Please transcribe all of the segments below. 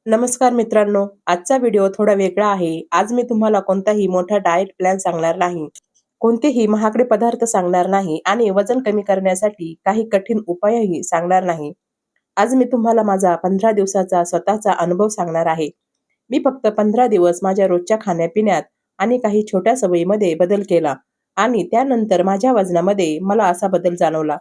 नमस्कार मित्रांनो, आजचा व्हिडिओ थोडा वेगळा आहे. आज मी तुम्हाला कोणताही मोठा डाएट प्लॅन सांगणार नाही. कोणतेही महागडे पदार्थ सांगणार नाही आणि वजन कमी करण्यासाठी काही कठीण उपायही सांगणार नाही. आज मी तुम्हाला माझा 15 दिवसाचा स्वतःचा अनुभव सांगणार आहे. मी फक्त 15 दिवस माझ्या रोजच्या खाण्यापिण्यात आणि काही छोट्या सवयीमध्ये बदल केला आणि त्यानंतर माझ्या वजनामध्ये मला असा बदल जाणवला.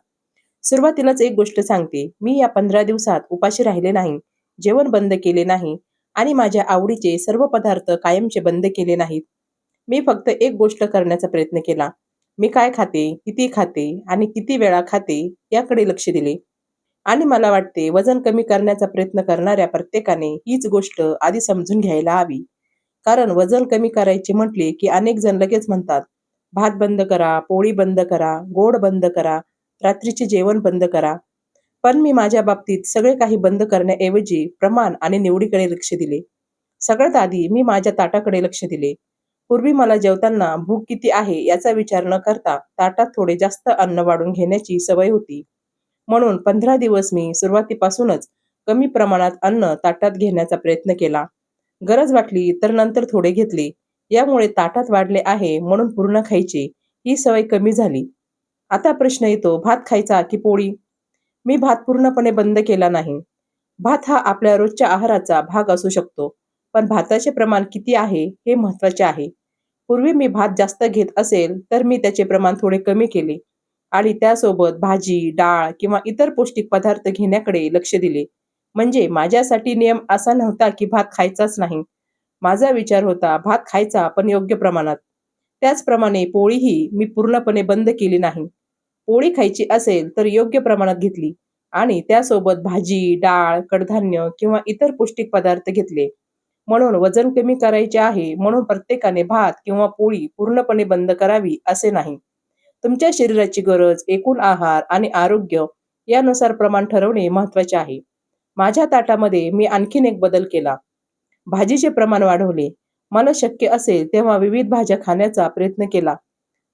सुरुवातीलाच एक गोष्ट सांगते, मी या 15 दिवसात उपाशी राहिले नाही, जेवण बंद केले नाही आणि माझ्या आवडीचे सर्व पदार्थ कायमचे बंद केले नाहीत. मी फक्त एक गोष्ट करण्याचा प्रयत्न केला. मी काय खाते आणि किती वेळा खाते याकडे लक्ष दिले. आणि मला वाटते वजन कमी करण्याचा प्रयत्न करणाऱ्या प्रत्येकाने हीच गोष्ट आधी समजून घ्यायला हवी. कारण वजन कमी करायचे म्हटले की अनेक जण लगेच म्हणतात, भात बंद करा, पोळी बंद करा, गोड बंद करा, रात्रीचे जेवण बंद करा. पण मी माझ्या बाबतीत सगळे काही बंद करण्याऐवजी प्रमाण आणि निवडीकडे लक्ष दिले. सगळ्यात आधी मी माझ्या ताटाकडे लक्ष दिले. पूर्वी मला जेवताना भूक किती आहे याचा विचार न करता ताटात थोडे जास्त अन्न वाढून घेण्याची सवय होती. म्हणून 15 दिवस मी सुरुवातीपासूनच कमी प्रमाणात अन्न ताटात घेण्याचा प्रयत्न केला. गरज वाटली तर नंतर थोडे घेतले. यामुळे ताटात वाढले आहे म्हणून पूर्ण खायचे ही सवय कमी झाली. आता प्रश्न येतो, भात खायचा की पोळी? मी भात पूर्णपणे बंद केला नाही. भात हा आपल्या रोजच्या आहाराचा भाग असू शकतो, पण भाताचे प्रमाण किती आहे हे महत्त्वाचे आहे. पूर्वी मी भात जास्त घेत असेल तर मी त्याचे प्रमाण थोडे कमी केले आणि त्यासोबत भाजी, डाळ किंवा इतर पौष्टिक पदार्थ घेण्याकडे लक्ष दिले. म्हणजे माझ्यासाठी नियम असा नव्हता की भात खायचाच नाही. माझा विचार होता भात खायचा पण योग्य प्रमाणात. त्याचप्रमाणे पोळीही मी पूर्णपणे बंद केली नाही. पोळी खायची असेल तर योग्य प्रमाणात घेतली आणि त्यासोबत भाजी, डाळ, कडधान्य किंवा इतर पौष्टिक पदार्थ घेतले. म्हणून वजन कमी करायचे आहे म्हणून प्रत्येकाने भात किंवा पोळी पूर्णपणे बंद करावी असे नाही. तुमच्या शरीराची गरज, एकूण आहार आणि आरोग्य यानुसार प्रमाण ठरवणे महत्त्वाचे आहे. माझ्या ताटामध्ये मी आणखीन एक बदल केला. भाजीचे प्रमाण वाढवले. मला शक्य असेल तेव्हा विविध भाज्या खाण्याचा प्रयत्न केला.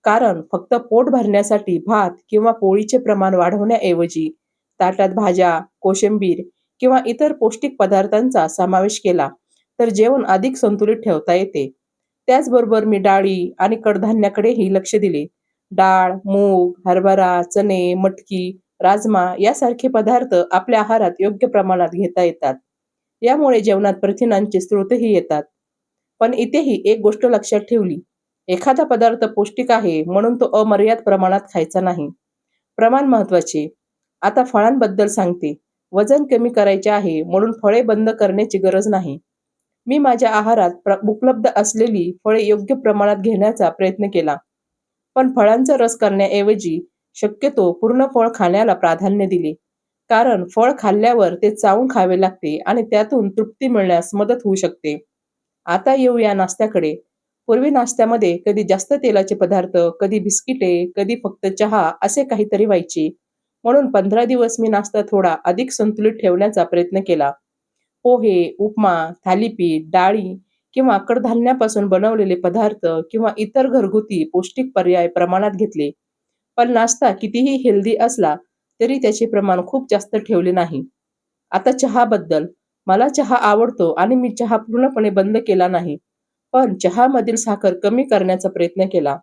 कारण फक्त पोट भरण्यासाठी भात किंवा पोळीचे प्रमाण वाढवण्याऐवजी ताटात भाज्या, कोशिंबीर किंवा इतर पौष्टिक पदार्थांचा समावेश केला, तर जेवण अधिक संतुलित ठेवता येते. त्याचबरोबर मी डाळी आणि कडधान्याकडेही लक्ष दिले. डाळ, मूग, हरभरा, चणे, मटकी, राजमा यासारखे पदार्थ आपल्या आहारात योग्य प्रमाणात घेता येतात. यामुळे जेवणात प्रथिनांचे स्रोतही येतात. पण इथेही एक गोष्ट लक्षात ठेवली. एखादा पदार्थ पौष्टिक आहे म्हणून तो अमर्याद प्रमाणात खायचा नाही. प्रमाण महत्त्वाचे. आता फळांबद्दल सांगते. वजन कमी करायचे आहे म्हणून फळे बंद करण्याची गरज नाही. मी माझ्या आहारात उपलब्ध असलेली फळे योग्य प्रमाणात घेण्याचा प्रयत्न केला. पण फळांचा रस करण्याऐवजी शक्यतो पूर्ण फळ खाण्याला प्राधान्य दिले. कारण फळ खाल्ल्यावर ते चावून खावे लागते आणि त्यातून तृप्ती मिळण्यास मदत होऊ शकते. आता येऊया नाश्त्याकडे. पूर्वी नाश्त्यामध्ये कधी जास्त तेलाचे पदार्थ, कधी बिस्किटे, कधी फक्त चहा असे काहीतरी व्हायचे. म्हणून 15 दिवस मी नाश्ता थोडा अधिक संतुलित ठेवण्याचा प्रयत्न केला. पोहे, उपमा, थालीपीठ, डाळी किंवा कडधान्यापासून बनवलेले पदार्थ किंवा इतर घरगुती पौष्टिक पर्याय प्रमाणात घेतले. पण नाश्ता कितीही हेल्दी असला तरी त्याचे प्रमाण खूप जास्त ठेवले नाही. आता चहाबद्दल. मला चहा आवडतो आणि मी चहा पूर्णपणे बंद केला नाही. पण चहामधील साखर कमी करण्याचा प्रयत्न केला.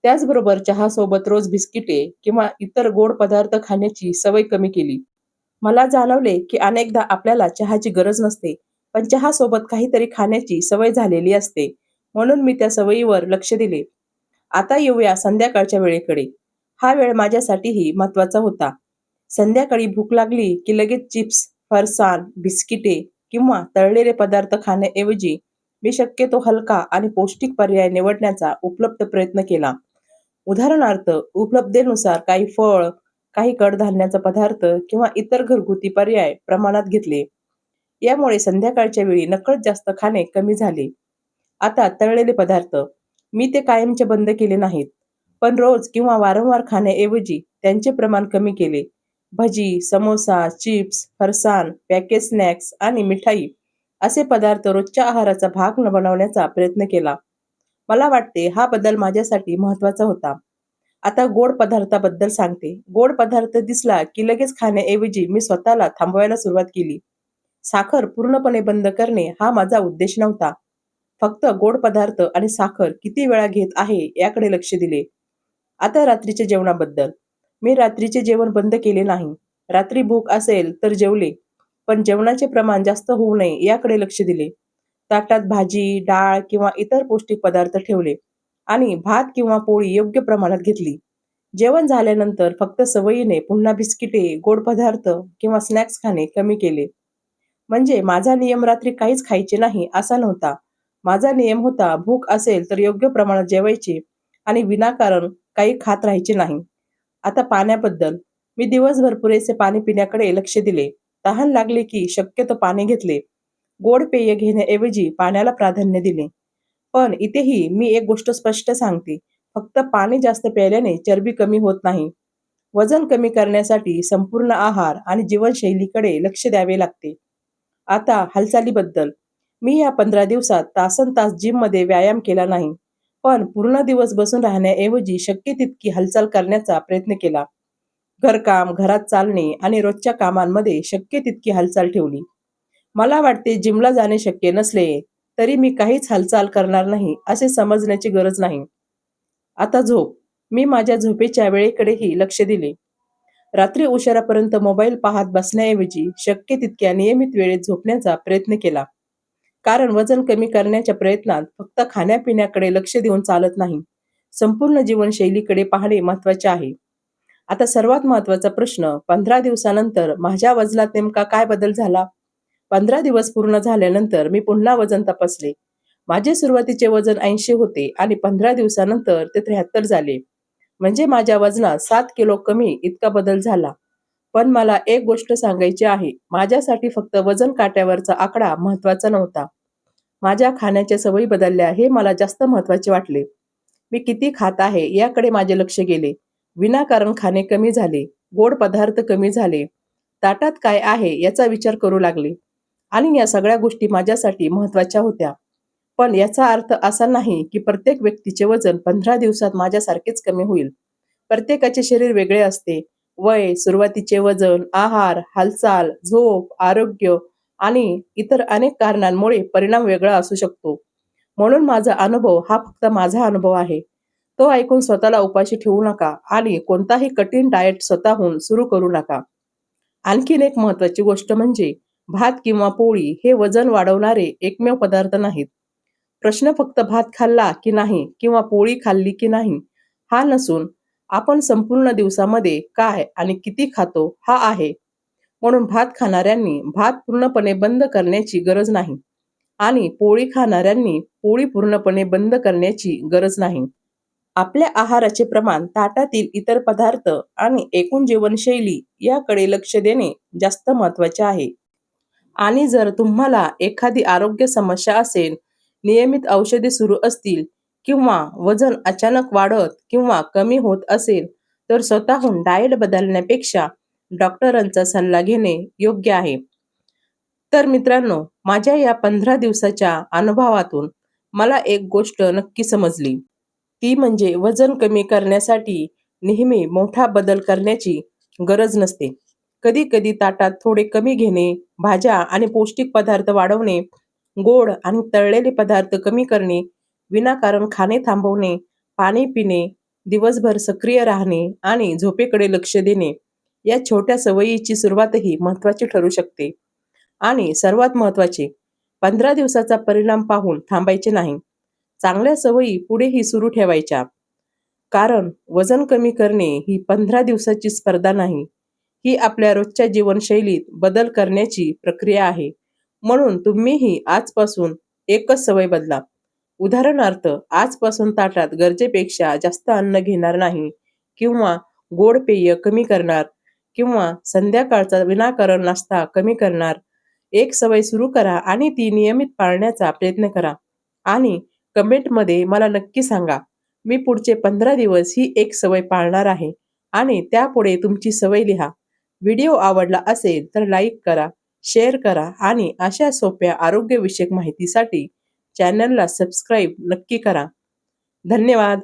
त्याचबरोबर चहासोबत रोज बिस्किटे किंवा इतर गोड पदार्थ खाण्याची सवय कमी केली. मला जाणवले की अनेकदा आपल्याला चहाची गरज नसते, पण चहासोबत काहीतरी खाण्याची सवय झालेली असते. म्हणून मी त्या सवयीवर लक्ष दिले. आता येऊया संध्याकाळच्या वेळेकडे. हा वेळ माझ्यासाठीही महत्त्वाचा होता. संध्याकाळी भूक लागली की लगेच चिप्स, फरसाण, बिस्किटे किंवा तळलेले पदार्थ खाण्याऐवजी मी शक्यतो हलका आणि पौष्टिक पर्याय निवडण्याचा उपलब्ध प्रयत्न केला. उदाहरणार्थ, उपलब्धतेनुसार काही फळ, काही कडधान्याचा पदार्थ किंवा इतर घरगुती पर्याय प्रमाणात घेतले. यामुळे संध्याकाळच्या वेळी नकळत जास्त खाणे कमी झाले. आता तळलेले पदार्थ. मी ते कायमचे बंद केले नाहीत. पण रोज किंवा वारंवार खाण्याऐवजी त्यांचे प्रमाण कमी केले. भजी, समोसा, चिप्स, फरसाण, पॅकेज स्नॅक्स आणि मिठाई असे पदार्थ रोजच्या आहाराचा भाग न बनवण्याचा प्रयत्न केला. मला वाटते हा बदल माझ्यासाठी महत्त्वाचा होता. आता गोड पदार्थाबद्दल सांगते. गोड पदार्थ दिसला की लगेच खाण्याऐवजी मी स्वतःला थांबवायला सुरुवात केली. साखर पूर्णपणे बंद करणे हा माझा उद्देश नव्हता. फक्त गोड पदार्थ आणि साखर किती वेळा घेत आहे याकडे लक्ष दिले. आता रात्रीच्या जेवणाबद्दल. मी रात्रीचे जेवण बंद केले नाही. रात्री भूक असेल तर जेवले, पण जेवणाचे प्रमाण जास्त होऊ नये याकडे लक्ष दिले. ताटात भाजी, डाळ किंवा इतर पौष्टिक पदार्थ ठेवले आणि भात किंवा पोळी योग्य प्रमाणात घेतली. जेवण झाल्यानंतर फक्त सवयीने पुन्हा बिस्किटे, गोड पदार्थ किंवा स्नॅक्स खाणे कमी केले. म्हणजे माझा नियम रात्री काहीच खायचे नाही असा नव्हता. माझा नियम होता भूक असेल तर योग्य प्रमाणात जेवायचे आणि विनाकारण काही खात राहायचे नाही. आता पाण्याबद्दल. मी दिवसभर पुरेसे पाणी पिण्याकडे लक्ष दिले. तहान लागली की शक्यतो पाणी घेतले. गोड पेय घेण्याऐवजी पाण्याला प्राधान्य दिले. पण इथेही मी एक गोष्ट स्पष्ट सांगते. फक्त पाणी जास्त प्यायल्याने चरबी कमी होत नाही. वजन कमी करण्यासाठी संपूर्ण आहार आणि जीवनशैलीकडे लक्ष द्यावे लागते. आता हालचालीबद्दल. मी या 15 दिवसात तासनतास जिममध्ये व्यायाम केला नाही. पण पूर्ण दिवस बसून राहण्याऐवजी शक्य तितकी हालचाल करण्याचा प्रयत्न केला. घरकाम, घरात चालणे आणि रोजच्या कामांमध्ये शक्य तितकी हालचाल ठेवली. मला वाटते जिमला जाणे शक्य नसले, तरी मी काहीच हालचाल करणार नाही असे समजण्याची गरज नाही. आता झोप. मी माझ्या झोपेच्या वेळेकडेही लक्ष दिले. रात्री उशिरापर्यंत मोबाईल पाहत बसण्याऐवजी शक्य तितक्या नियमित वेळेत झोपण्याचा प्रयत्न केला. कारण वजन कमी करण्याच्या प्रयत्नात फक्त खाण्यापिण्याकडे लक्ष देऊन चालत नाही. संपूर्ण जीवनशैलीकडे पाहणे महत्त्वाचे आहे. आता सर्वात महत्त्वाचा प्रश्न, 15 दिवसानंतर माझ्या वजनात नेमका काय बदल झाला? 15 दिवस पूर्ण झाल्यानंतर मी पुन्हा वजन तपासले. माझे सुरुवातीचे वजन 80 होते आणि 15 दिवसानंतर ते 73 झाले. म्हणजे माझ्या वजनात 7 किलो कमी इतका बदल झाला. पण मला एक गोष्ट सांगायची आहे. माझ्यासाठी फक्त वजन काट्यावरचा आकडा महत्त्वाचा नव्हता. माझ्या खाण्याच्या सवयी बदलल्या हे मला जास्त महत्त्वाचे वाटले. मी किती खात आहे याकडे माझे लक्ष गेले. विनाकारण खाणे कमी झाले. गोड पदार्थ कमी झाले. ताटात काय आहे याचा विचार करू लागले. आणि या सगळ्या गोष्टी माझ्यासाठी महत्त्वाच्या होत्या. पण याचा अर्थ असा नाही की प्रत्येक व्यक्तीचे वजन 15 दिवसात माझ्यासारखेच कमी होईल. प्रत्येकाचे शरीर वेगळे असते. वय, सुरुवातीचे वजन, आहार, हालचाल, झोप, आरोग्य आणि इतर अनेक कारणांमुळे परिणाम वेगळा असू शकतो. म्हणून माझा अनुभव हा फक्त माझा अनुभव आहे. तो ऐकून स्वतःला उपाशी ठेवू नका आणि कोणताही कठीण डाएट स्वतःहून सुरू करू नका. आणखीन एक महत्त्वाची गोष्ट म्हणजे भात किंवा पोळी हे वजन वाढवणारे एकमेव पदार्थ नाहीत. प्रश्न फक्त भात खाल्ला की नाही किंवा पोळी खाल्ली की नाही हा नसून आपण संपूर्ण दिवसामध्ये काय आणि किती खातो हा आहे. म्हणून भात खाणाऱ्यांनी भात पूर्णपणे बंद करण्याची गरज नाही आणि पोळी खाणाऱ्यांनी पोळी पूर्णपणे बंद करण्याची गरज नाही. आपल्या आहाराचे प्रमाण, ताटातील इतर पदार्थ आणि एकूण जीवनशैली याकडे लक्ष देणे जास्त महत्त्वाचे आहे. आणि जर तुम्हाला एखादी आरोग्य समस्या असेल, नियमित औषधे सुरू असतील किंवा वजन अचानक वाढत किंवा कमी होत असेल, तर स्वतःहून डाएट बदलण्यापेक्षा डॉक्टरांचा सल्ला घेणे योग्य आहे. तर मित्रांनो, माझ्या या 15 दिवसाच्या अनुभवातून मला एक गोष्ट नक्की समजली. ती म्हणजे वजन कमी करण्यासाठी नेहमी मोठा बदल करण्याची गरज नसते. कधी-कधी ताटात थोडे कमी घेणे, भाज्या आणि पौष्टिक पदार्थ वाढवणे, गोड आणि तळलेले पदार्थ कमी करणे, विनाकारण खाणे थांबवणे, पाणी पिणे, दिवसभर सक्रिय राहणे आणि झोपेकडे लक्ष देणे, या छोट्या सवयीची सुरुवातही महत्त्वाची ठरू शकते. आणि सर्वात महत्त्वाचे, 15 दिवसाचा परिणाम पाहून थांबायचे नाही. चांगल्या सवयी पुढेही सुरू ठेवायच्या. कारण वजन कमी करणे ही 15 दिवसाची स्पर्धा नाही. ही आपल्या रोजच्या जीवनशैलीत बदल करण्याची प्रक्रिया आहे. म्हणून तुम्हीही आजपासून एकच सवय बदला. उदाहरणार्थ, आजपासून ताटात गरजेपेक्षा जास्त अन्न घेणार नाही किंवा गोड पेय कमी करणार किंवा संध्याकाळचा विनाकारण नाश्ता कमी करणार. एक सवय सुरू करा आणि ती नियमित पाळण्याचा प्रयत्न करा. आणि कमेंटमध्ये मला नक्की सांगा, मी पुढचे 15 दिवस ही एक सवय पाळणार आहे आणि त्यापुढे तुमची सवय लिहा. व्हिडिओ आवडला असेल तर लाईक करा, शेअर करा आणि अशा सोप्या आरोग्यविषयक माहितीसाठी चॅनलला सबस्क्राईब नक्की करा. धन्यवाद.